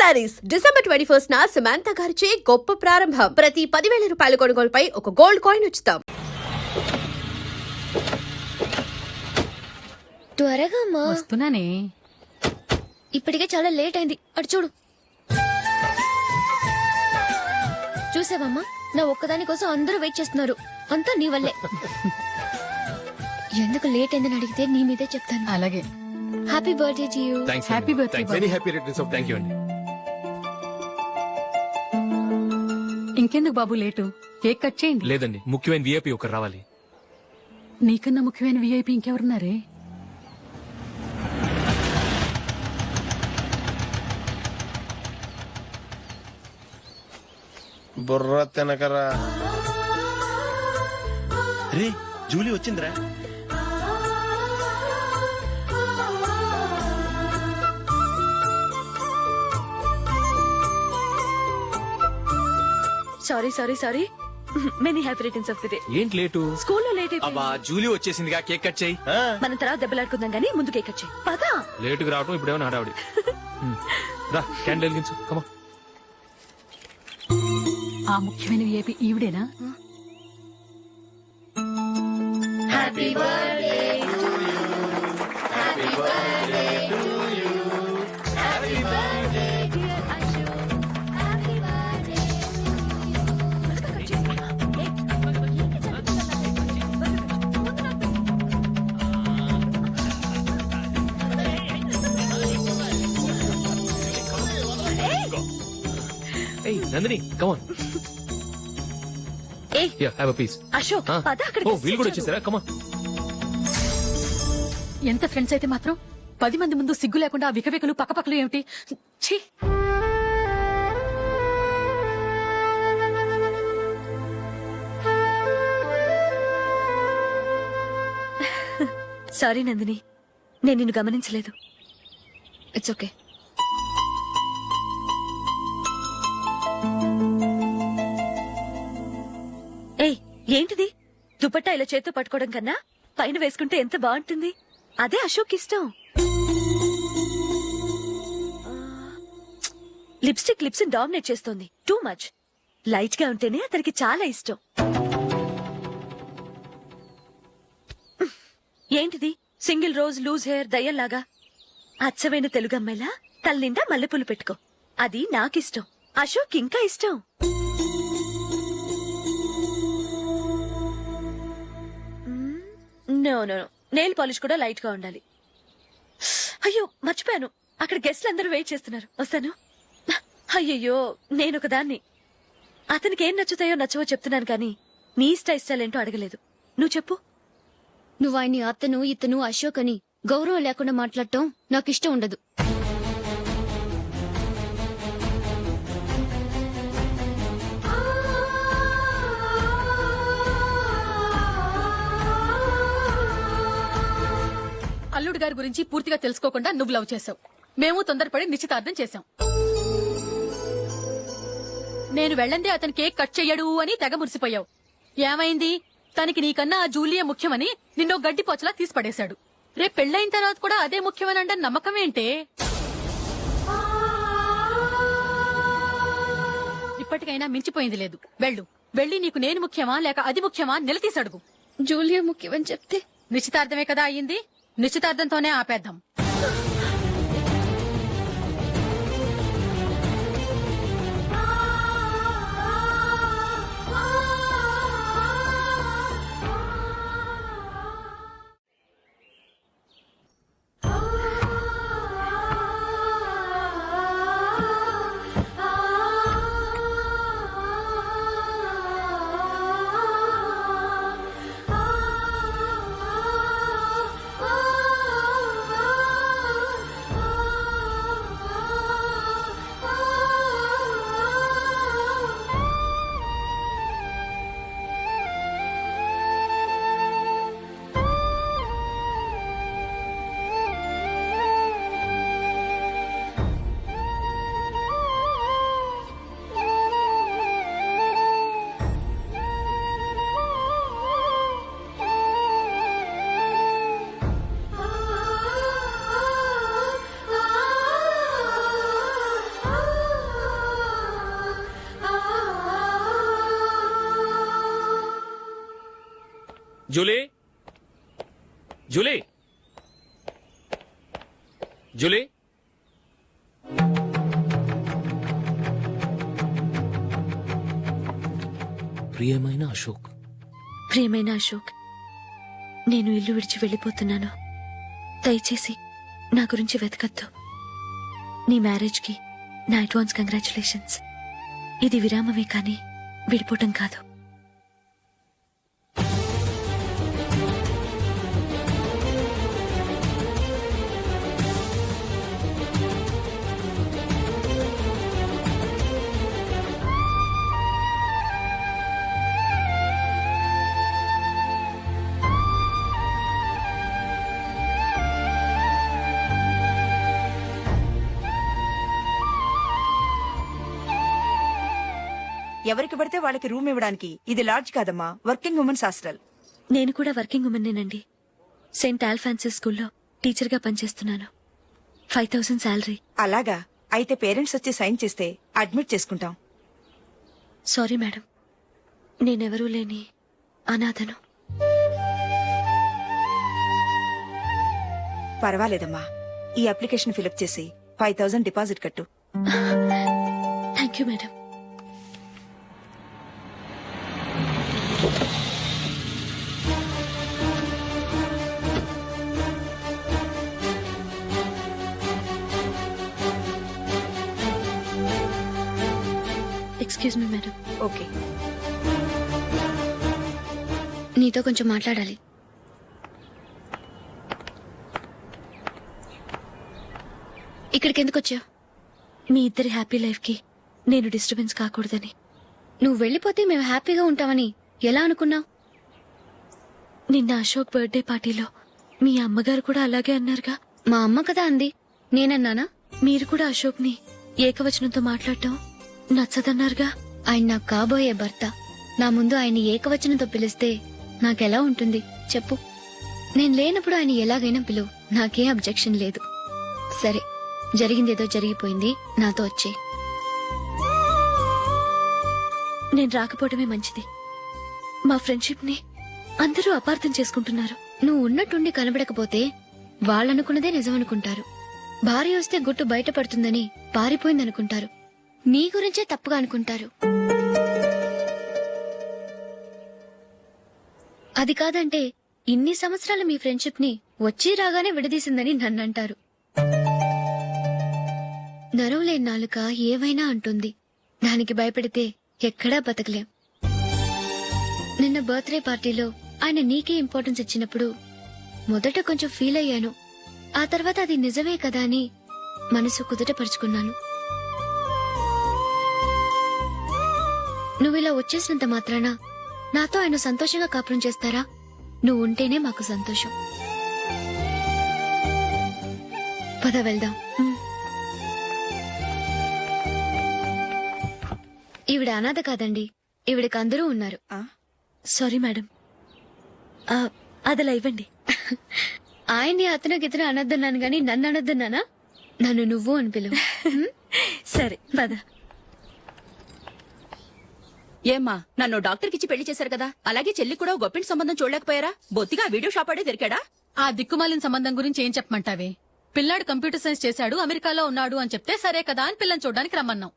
Saris December 21 Samantha గారిచే గొప్ప ప్రారంభం. ప్రతి 10,000 రూపాయల కొనుగోలుపై ఒక గోల్డ్ కాయిన్ ఉచితం. త్వరగా అమ్మా. వస్తున్నానే. ఇప్పటికే చాలా లేట్ అయింది. అటు చూడు. చూసావమ్మా, నా ఒక్కదాని కోసం అందరూ వెయిట్ చేస్తున్నారు. అంతా నీ వల్లే. ఎందుకు లేట్ అయిందని అడిగితే నీ మీదే చెప్తాను. అలాగే. Happy birthday to you. Happy birthday. Very happy returns of thank you అండి. ఇంకెందుకు బాబు లేటు? కేక్ కట్ చేయండి. లేదండి, ముఖ్యమైన విఐపి ఒకరు రావాలి. నీకన్నా ముఖ్యమైన విఐపి ఇంకెవరున్నారే? బుర్ర తినకరా. రే జూలీ వచ్చిందిరా. Sorry many happy returns of the day. ఏంటి లేటు? స్కూల్లో లేట్ అబ్బా జూలీ వచ్చేసిందిగా, కేక్ కట్ చేయి. మన తర్వాత దెబ్బలాడుకుందాం గానీ ముందు కేక్ కట్ చేయి. పదా లేటుగా రావటం ఇప్పుడేమో హడావుడి. రా క్యాండిల్ వెలిగించు. కమా. ఆ ముఖ్యమైన విఐపి ఈవిడేనా? Happy birthday to you. Happy birthday to you. Happy birthday dear Ashok. Happy birthday. ఏయ్ నందిని, కమ్ ఆన్. ఏయ్ yeah, have a piece. Ashok పద అక్కడ. ఓ వీళ్ళు కూడా వచ్చేసారా? కమా. ఎంత ఫ్రెండ్స్ అయితే మాత్రం 10 మంది ముందు సిగ్గు లేకుండా ఆ వికవికలు పక్కపక్కలు ఏమిటి? ఛీ! సారీ నందిని, నేను నిన్ను గమనించలేదు. It's okay. ఏయ్ ఏంటిది? దుపట్టా ఇలా చేత్తో పట్టుకోవడం కన్నా పైన వేసుకుంటే ఎంత బాగుంటుంది. అదే అశోక్ ఇష్టం. లిప్స్టిక్ లిప్స్ డామినేట్ చేస్తోంది. Too much. లైట్ గా ఉంటేనే అతనికి చాలా ఇష్టం. ఏంటిది? సింగిల్ రోజ్ లూజ్ హెయిర్ దయ్యంలాగా. అచ్చమైన తెలుగు అమ్మాయిలా తల్లిండా మల్లెపూలు పెట్టుకో. అది నాకిష్టం. అశోక్ ఇంకా ఇష్టం. నో నో నెయిల్ పాలిష్ కూడా లైట్ గా ఉండాలి. అయ్యో మర్చిపోయాను, అక్కడ గెస్ట్లు అందరూ వెయిట్ చేస్తున్నారు. వస్తాను. అయ్యయ్యో నేనొక దాన్ని. అతనికి ఏం నచ్చుతాయో నచ్చవో చెప్తున్నాను కానీ నీ ఇష్టాలేంటో అడగలేదు. నువ్వు చెప్పు. నువ్వు ఆయన్ని అతను ఇతను అశోక్ అని గౌరవం లేకుండా మాట్లాడటం నాకు ఇష్టం ఉండదు. అల్లుడు గారి గురించి పూర్తిగా తెలుసుకోకుండా నువ్వు లవ్ చేసావు. మేము తొందరపడి నిశ్చితార్థం చేశాం. నేను వెళ్ళందే అతను కేక్ కట్ చెయ్యడు అని తెగ మురిసిపోయావు. ఏమైంది? తనకి నీకన్నా ఆ జూలియే ముఖ్యమని నిన్నో గడ్డి పోచలా తీసి పడేశాడు. రేపు పెళ్లైన తర్వాత కూడా అదే ముఖ్యమని అంటే నమ్మకం ఏంటే? ఇప్పటికైనా మించిపోయింది లేదు. వెళ్ళి నీకు నేను ముఖ్యమా లేక అది ముఖ్యమా నిలదీసడుగు. జూలియా ముఖ్యమని చెప్తే నిశ్చితార్థమే కదా అయ్యింది. నిశ్చితార్థంతోనే ఆపేద్దాం. జూలీ జూలీ జూలీ ప్రియమైన అశోక్. ప్రియమైన అశోక్, నేను ఇల్లు విడిచి వెళ్ళిపోతున్నాను. దయచేసి నా గురించి వెతకద్దు. నీ మ్యారేజ్కి నా అడ్వాన్స్ కంగ్రాచులేషన్స్. ఇది విరామమే కానీ విడిపోవటం కాదు. ఎవరికి పడితే వాళ్ళకి రూమ్ ఇవ్వడానికి ఇది లాడ్జ్ కాదమ్మా, వర్కింగ్ ఉమెన్స్ హాస్టల్. నేను కూడా వర్కింగ్ ఉమెన్నేనండి. సెయింట్ ఆల్ఫాన్సెస్ స్కూల్లో టీచర్గా పనిచేస్తున్నాను. 5000 శాలరీ. అలాగా, అయితే పేరెంట్స్ వచ్చి సైన్ చేస్తే అడ్మిట్ చేసుకుంటాం. సారీ మేడం, నేనెవరూ లేని అనాథను. పర్వాలేదమ్మా, ఈ అప్లికేషన్ ఫిలప్ చేసి 5000 డిపాజిట్ కట్టు. Thank you madam. Excuse me madam. Okay. నీతో కొంచెం మాట్లాడాలి. ఇక్కడికి ఎందుకు వచ్చావు? మీ ఇద్దరి హ్యాపీ లైఫ్ కి నేను డిస్టర్బెన్స్ కాకూడదని. నువ్వు వెళ్ళిపోతే మేము హ్యాపీగా ఉంటామని ఎలా అనుకున్నావు? నిన్న అశోక్ బర్త్డే పార్టీలో మీ అమ్మగారు కూడా అలాగే అన్నారుగా. మా అమ్మ కదా అంది, నేనన్నానా? మీరు కూడా అశోక్ ని ఏకవచనంతో మాట్లాడటం నచ్చదన్నారుగా. ఆయన నాకు కాబోయే భర్త. నా ముందు ఆయన ఏకవచనంతో పిలిస్తే నాకెలా ఉంటుంది చెప్పు? నేను లేనప్పుడు ఆయన ఎలాగైనా పిలువు, నాకే అబ్జెక్షన్ లేదు. సరే, జరిగిందేదో జరిగిపోయింది, నాతో వచ్చే. నేను రాకపోవడమే మంచిది. మా ఫ్రెండ్షిప్ ని అందరూ అపార్థం చేసుకుంటున్నారు. నువ్వు ఉన్నట్టుండి కనబడకపోతే వాళ్ళనుకున్నదే నిజమనుకుంటారు. భార్య వస్తే గుట్టు బయటపడుతుందని పారిపోయిందనుకుంటారు. నీ గురించే తప్పుగా అనుకుంటారు. అది కాదంటే ఇన్ని సంవత్సరాలు మీ ఫ్రెండ్షిప్ ని వచ్చి రాగానే విడదీసిందని నన్నంటారు. నరవలేని నాలుక ఏవైనా అంటుంది. దానికి భయపడితే ఎక్కడా బతకలేం. నిన్న బర్త్డే పార్టీలో ఆయన నీకే ఇంపార్టెన్స్ ఇచ్చినప్పుడు మొదట కొంచెం ఫీల్ అయ్యాను. ఆ తర్వాత అది నిజమే కదా అని మనసు కుదుటపరుచుకున్నాను. నువ్విలా వచ్చేసినంత మాత్రాన నాతో ఆయన సంతోషంగా కాపురం చేస్తారా? నువ్వు ఉంటేనే మాకు సంతోషం. పద వెళ్దాం. ఈవిడ అనాథ కాదండి, ఈవిడకి అందరూ ఉన్నారు. సారీ మేడం, అదలా ఇవ్వండి. ఆయన్ని అతను గితను అనొద్దన్నాను గాని నన్ను అనొద్దన్నానా? నన్ను నువ్వు అని పిలువు. సరే పద. ఏమ్మా, నన్ను డాక్టర్ కిచ్చి పెళ్లి చేశారు కదా, అలాగే చెల్లి కూడా ఓ గొప్పింటి సంబంధం చూడలేకపోయారా? బొత్తిగా ఆ వీడియో షాప్ ఆడే దొరికాడా? ఆ దిక్కుమాలిన సంబంధం గురించి ఏం చెప్పమంటావే? పిల్లాడు కంప్యూటర్ సైన్స్ చేశాడు, అమెరికాలో ఉన్నాడు అని చెప్తే సరే కదా అని పిల్లని చూడడానికి రమ్మన్నాం.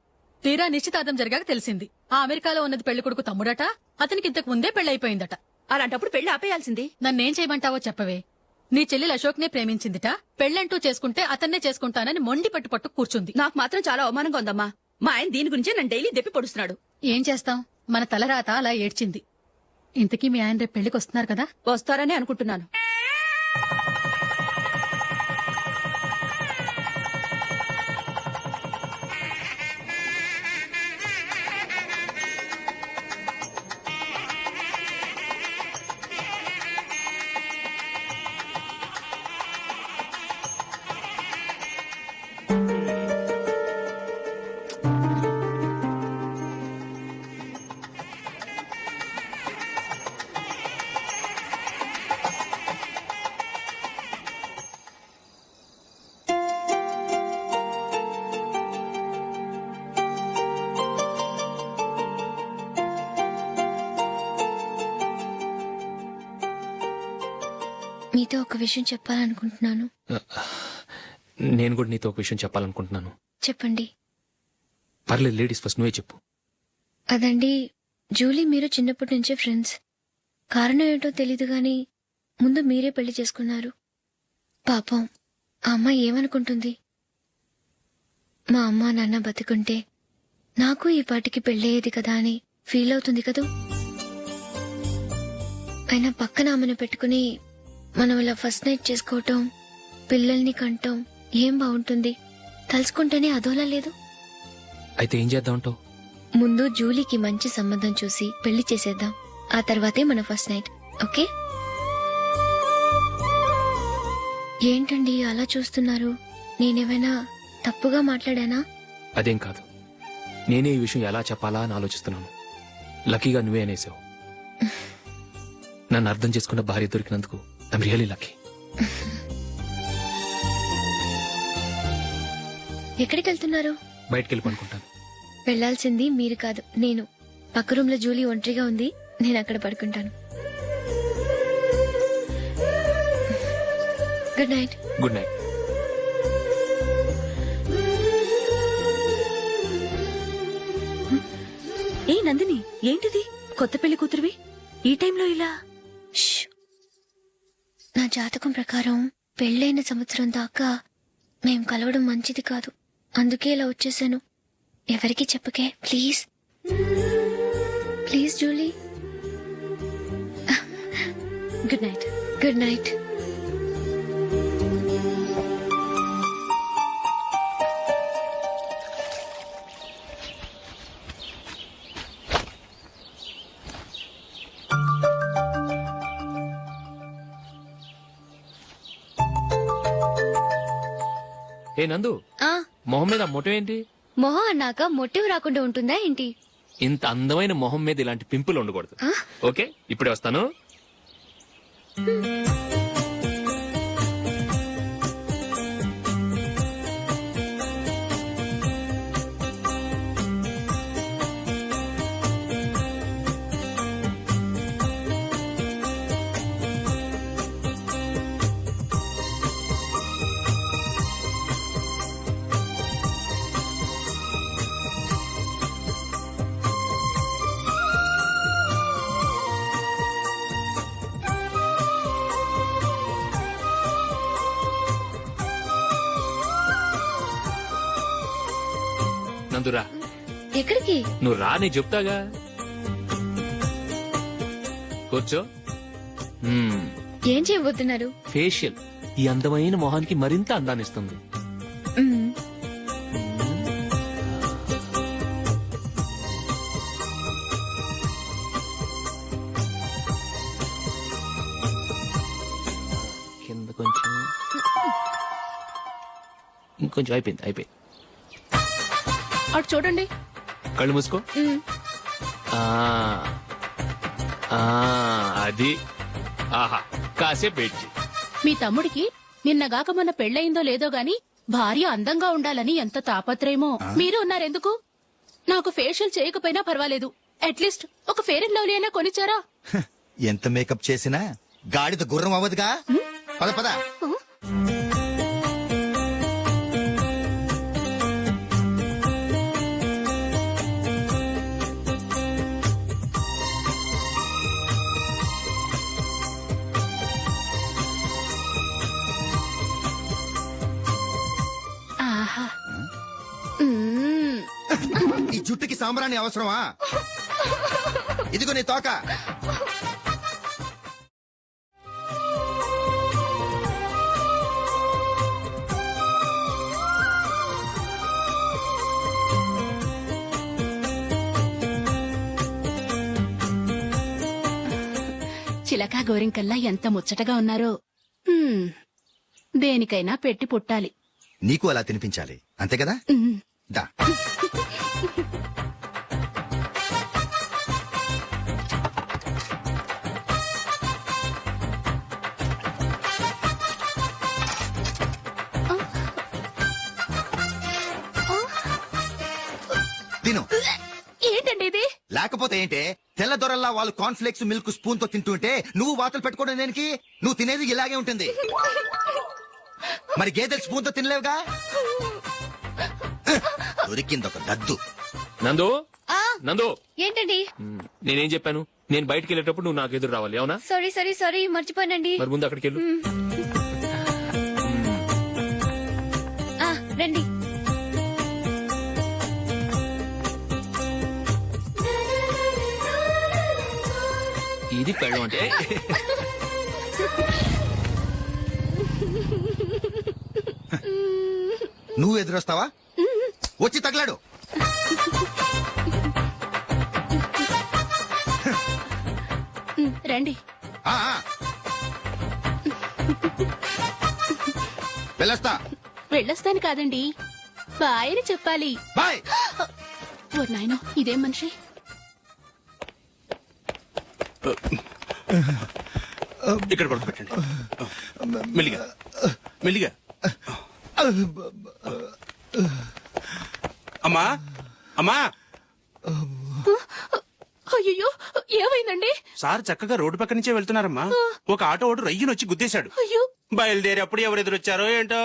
తీరా నిశ్చితార్థం జరిగాక తెలిసింది ఆ అమెరికాలో ఉన్నది పెళ్లి కొడుకు తమ్ముడట, అతనికి ఇంతకు ముందే పెళ్లయిపోయిందట. అలాంటప్పుడు పెళ్లి ఆపేయాల్సింది. నన్నేం చేయమంటావో చెప్పవే. నీ చెల్లెలు అశోక్ నే ప్రేమించిందిట, పెళ్లంటూ చేసుకుంటే అతన్నే చేసుకుంటానని మొండి పట్టు కూర్చుంది. నాకు మాత్రం చాలా అవమానంగా ఉందమ్మా. మా ఆయన దీని గురించే నన్ను డైలీ దెప్పి పొడుస్తున్నాడు. ఏం చేస్తాం, మన తలరాత అలా ఏడ్చింది. ఇంతకీ మీ ఆయన రేపు పెళ్లికి వస్తున్నారు కదా? వస్తారని అనుకుంటున్నాను. మీతో ఒక విషయం చెప్పాలనుకుంటున్నాను. నేను కూడా నీతో ఒక విషయం చెప్పాలనుకుంటున్నాను. చెప్పండి. పర్లేదు, లేడీస్ ఫస్ట్, నువ్వే చెప్పు. అదండి, జూలీ మీరు చిన్నప్పటి నుంచే ఫ్రెండ్స్. కారణం ఏంటో తెలీదు గాని ముందు మీరే పెళ్లి చేసుకున్నారు. పాపం ఆ అమ్మాయి ఏమనుకుంటుంది? మా అమ్మ నాన్న బతికుంటే నాకు ఈ పాటికి పెళ్ళయ్యేది కదా అని ఫీల్ అవుతుంది కదూ. అయినా పక్కన ఆమెను పెట్టుకుని మనం ఇలా ఫస్ట్ నైట్ చేసుకోవటం, పిల్లల్ని కంటం ఏం బాగుంటుంది? తలుచుకుంటేనే అదోలా లేదు. అయితే ఏం చేద్దాం అంటావు? ముందు జూలీకి మంచి సంబంధం చూసి పెళ్లి చేసేద్దాం. ఆ తర్వాతే మన ఫస్ట్ నైట్. ఓకే? ఏంటండి అలా చూస్తున్నారు? నేనేమైనా తప్పుగా మాట్లాడానా? అదేం కాదు, నేనే ఈ విషయం ఎలా చెప్పాలా అని ఆలోచిస్తున్నాను. లక్కీగా నువ్వే అనేసావు. నన్ను అర్థం చేసుకున్న భార్య దొరికినందుకు ఐమ్ రియలీ లక్కీ. ఎక్కడికి వెళ్తున్నారు? బయటికి వెళ్ళి పనుకుంటాను. వెళ్లాల్సింది మీరు కాదు, నేను. పక్క రూమ్ లో జూలీ ఒంటరిగా ఉంది, నేను అక్కడ పడుకుంటాను. Good night. Good night. ఏ నందిని, ఏంటిది? కొత్త పెళ్లి కూతురువి ఈ టైంలో ఇలా? ష్. నా జాతకం ప్రకారం పెళ్ళైన సంవత్సరం దాకా మేం కలవడం మంచిది కాదు. అందుకే ఇలా వచ్చేసాను. ఎవరికి చెప్పకే please. Please Julie. Good night. Good night. ఏ నందు, మొహం మీద మొటం ఏంటి? మొహం అన్నాక మొట్టెవు రాకుండా ఉంటుందా ఏంటి? ఇంత అందమైన మొహం మీద ఇలాంటి పింపుల్ ఉండకూడదు. ఓకే, ఇప్పుడే వస్తాను. నందురా, ఎక్కడికి? నువ్వు రా, నేను చెప్తాగా. కూర్చో. ఏం చేయబోతున్నారు? ఫేషియల్ ఈ అందమైన మొహానికి మరింత అందాన్నిస్తుంది. మ్మ్. కింద కొంచెం, ఇంకొంచెం. అయిపోయింది. అటు చూడండి. కళ్ళు మూసుకో. మ్మ్. ఆ, ఆ, అది. ఆహా, కాసేపు వెయిట్ చెయ్. మీ తమ్ముడికి నిన్నగాక మొన్న పెళ్ళయిందో లేదో గాని భార్య అందంగా ఉండాలని ఎంత తాపత్రయమో. మీరు ఉన్నారెందుకు? నాకు ఫేషియల్ చేయకపోయినా పర్వాలేదు, అట్లీస్ట్ ఒక ఫేర్ అండ్ లవ్లీ అయినా కొనిచ్చారా? ఎంత మేకప్ చేసినా గాడిద గుర్రం అవ్వదుగా. పద పద. ఆహా. ఈ జుట్టుకి సాంబ్రాణి అవసరమా? ఇదిగో నీ తోక. చిలకా గోరింకల్లా ఎంత ముచ్చటగా ఉన్నారో. దేనికైనా పెట్టి పుట్టాలి. నీకు అలా తినిపించాలి, అంతే కదా? ఉమ్. దా. తిను. ఏంటండి ఇది? లేకపోతే ఏంటే తెల్ల దొరల్లా వాళ్ళు కాన్ఫ్లెక్స్ మిల్క్ స్పూన్ తో తింటుంటే నువ్వు వాతలు పెట్టుకోవడం దేనికి? నువ్వు తినేది ఇలాగే ఉంటుంది. మరి గేదెలు స్పూన్ తో తినలేవుగా. దొరికింది ఒక దద్దు. నందు ఆ, నందు ఏంటండి? నేనేం చెప్పాను? నేను బయటికి వెళ్ళేటప్పుడు నువ్వు నాకు ఎదురు రావాలి, అవునా? సారీ మర్చిపోయానండి. మరి ముందు అక్కడికి వెళ్ళు. ఆ, రండి. ఇది పెళ్ళం అంటే. నువ్వు ఎదురొస్తావా? వచ్చి తగలాడు. రండి. ఆ, ఆ. వెళ్ళొస్తా. వెళ్ళొస్తాను కాదండి, బాయ్ అని చెప్పాలి. బాయ్. ఓ నాయనో, ఇదేం మనిషి. ఇక్కడ పడుకోబెట్టండి. మెల్లిగా మెల్లిగా. అమ్మా అమ్మా, అయ్యో, ఏమైందండి? సార్ చక్కగా రోడ్డు పక్క నుంచే వెళ్తున్నారమ్మా. ఒక ఆటో ఓడు రయ్యనొచ్చి గుద్దేశాడు. అయ్యో, బయలుదేరి అప్పుడు ఎవరు ఎదురొచ్చారో ఏంటో.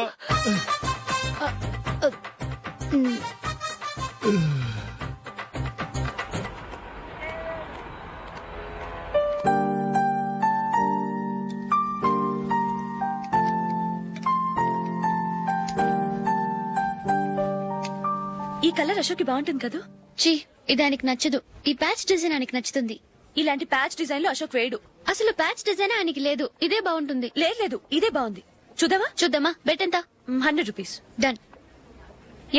ఈ కలర్ అశోక్ కి బాగుంటుంది కదా. ఛీ, ఇది ఆయనకి నచ్చదు. ఈ ప్యాచ్ డిజైన్ ఆయనకి నచ్చుతుంది. ఇలాంటి ప్యాచ్ డిజైన్ లో అశోక్ వేయడు. అసలు ప్యాచ్ డిజైన్ ఆయనకి లేదు. ఇదే బాగుంటుంది. లేదు, ఇదే బాగుంది. చూద్దామా? చూద్దామా? బెట్ ఎంత? 100 రూపీస్. డన్.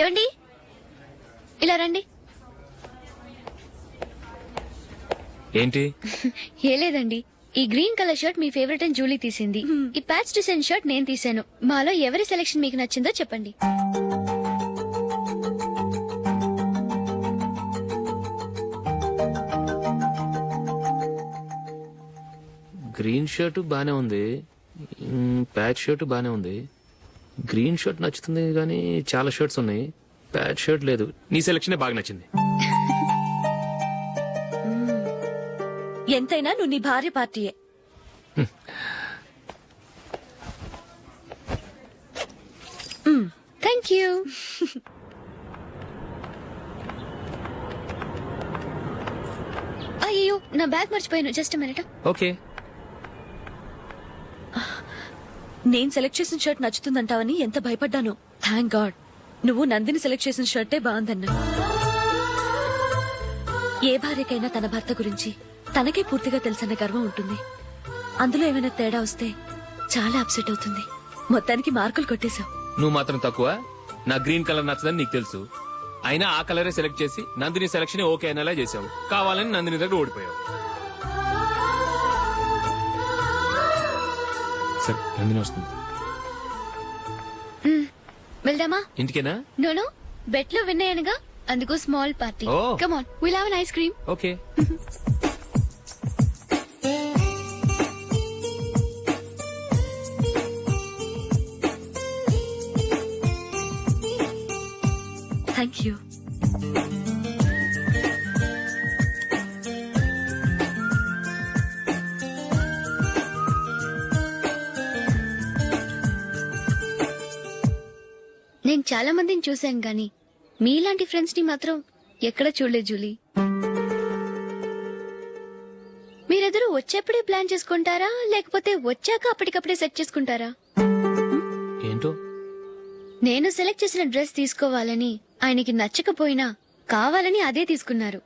ఏవండి, ఇలా రండి. ఏంటి? ఏ లేదండి, ఈ గ్రీన్ కలర్ షర్ట్ మీ ఫేవరెట్ అని జూలీ తీసింది. ఈ ప్యాచ్ డిజైన్ షర్ట్ నేను తీసాను. మాలో ఎవరి సెలెక్షన్ మీకు నచ్చిందో చెప్పండి. గ్రీన్ షర్ట్ బానే ఉంది, ప్యాచ్ షర్ట్ బానే ఉంది. గ్రీన్ షర్ట్ నచ్చుతుంది కానీ చాలా షర్ట్స్ ఉన్నాయి, ప్యాచ్ షర్ట్ లేదు. నీ సెలక్షనే బాగా నచ్చింది. ఎంతైనా నువ్వు నీ భార్య పార్టీయే. Thank you. అయ్యో, నా బ్యాగ్ మర్చిపోయాను. Just minute. ఓకే. నేను సెలెక్ట్ చేసిన షర్ట్ నచ్చుతుందంటావని ఎంత భయపడ్డాను. థ్యాంక్ గాడ్ నువ్వు నందిని సెలెక్ట్ చేసిన షర్టే బాగుందన్నా. ఏ భార్యకైనా తన భర్త గురించి తనకే పూర్తిగా తెలుసన్న గర్వం ఉంటుంది. అందులో ఏమైనా తేడా వస్తే చాలా అప్సెట్ అవుతుంది. మొత్తానికి మార్కులు కొట్టేశావు. నువ్వు మాత్రం తక్కువ. నా గ్రీన్ కలర్ నచ్చదని నీకు తెలుసు, అయినా ఆ కలరే సెలెక్ట్ చేసి నందిని సెలక్షన్ ఓకే అనేలా చేసావు. కావాలని నందిని దగ్గర ఓడిపోయావు. సరే, నందిని వస్తుంది. వెళ్దామా? ఇంటికేనా? నోను, బెట్ లో విన్ అయ్యానుగా, అందుకు small party. Oh. Come on, will have an ice cream. Okay. Thank you. నేను చాలా మందిని చూశాను గాని మీలాంటి ఫ్రెండ్స్ ని మాత్రం ఎక్కడ చూడలేదు జూలీ. మీరెదరూ వచ్చేప్పుడే ప్లాన్ చేసుకుంటారా, లేకపోతే వచ్చాక అప్పటికప్పుడే సెట్ చేసుకుంటారా? ఏంటో నేను సెలెక్ట్ చేసిన డ్రెస్ తీసుకోవాలని ఆయనకి నచ్చకపోయినా కావాలని అదే తీసుకున్నారు.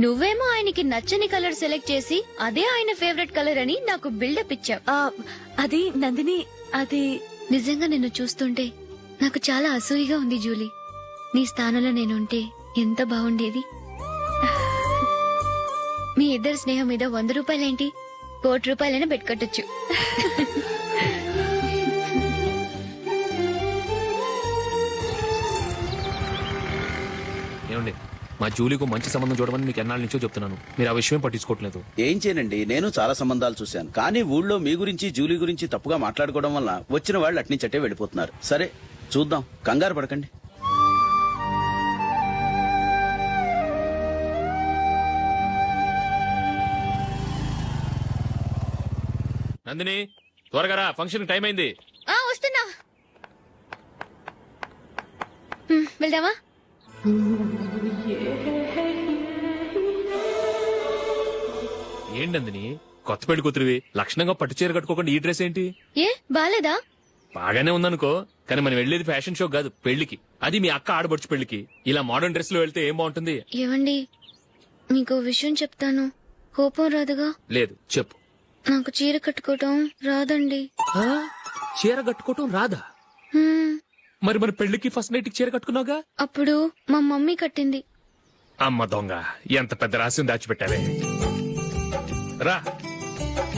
నువ్వేమో ఆయనకి నచ్చని కలర్ సెలెక్ట్ చేసి అదే ఆయన ఫేవరెట్ కలర్ అని నాకు బిల్డప్ ఇచ్చావు. అది నందిని, అది నిజంగా నిన్ను చూస్తుంటే నాకు చాలా అసూయగా ఉంది జూలీ. నీ స్థానంలో నేనుంటే ఎంత బాగుండేది. మీ ఇద్దరు స్నేహం మీద 100 రూపాయలేంటి, 1 కోటి రూపాయలైనా పెట్టుకట్టొచ్చు. ఏమండి, మా జూలీకు మంచి సంబంధం చూడమని మీకు ఎన్నాళ్ళ నుంచో చెప్తున్నాను, మీరు ఆ విషయం పట్టించుకోవట్లేదు. ఏం చేయనండి, నేను చాలా సంబంధాలు చూశాను. కానీ ఊళ్ళో మీ గురించి జూలీ గురించి తప్పుగా మాట్లాడుకోవడం వల్ల వచ్చిన వాళ్ళు అట్నుంచటే వెళ్ళిపోతున్నారు. సరే చూద్దాం, కంగారు పడకండి. నందిని త్వరగా రా, ఫంక్షన్ టైం అయింది. వస్తున్నా. వెళ్దామా? ఏంటి నందిని, కొత్త పెళ్లి కూతురివి లక్షణంగా పట్టు చీర కట్టుకోకుండా ఈ డ్రెస్ ఏంటి? ఏ బాలేదా? బాగానే ఉందనుకో, కానీ మనం వెళ్ళేది ఫ్యాషన్ షో కాదు, పెళ్లికి. అది మీ అక్క ఆడబడుచు పెళ్లికి. ఇలా మోడర్న్ డ్రెస్ లో వెళ్తే ఏం బాగుంటుంది? ఏవండి, మీకు విషయం చెప్తాను, కోపం రాదుగా? లేదు, చెప్పు. నాకు చీర కట్టుకోవటం రాదండి. ఆ? చీర కట్టుకోవటం రాదా? హ్మ్, మరి మన పెళ్లికి ఫస్ట్ నైట్ చీర కట్టుకున్నావుగా? అప్పుడు మా మమ్మీ కట్టింది. అమ్మ దొంగ, ఎంత పెద్ద రహస్యం దాచిపెట్టావే. రా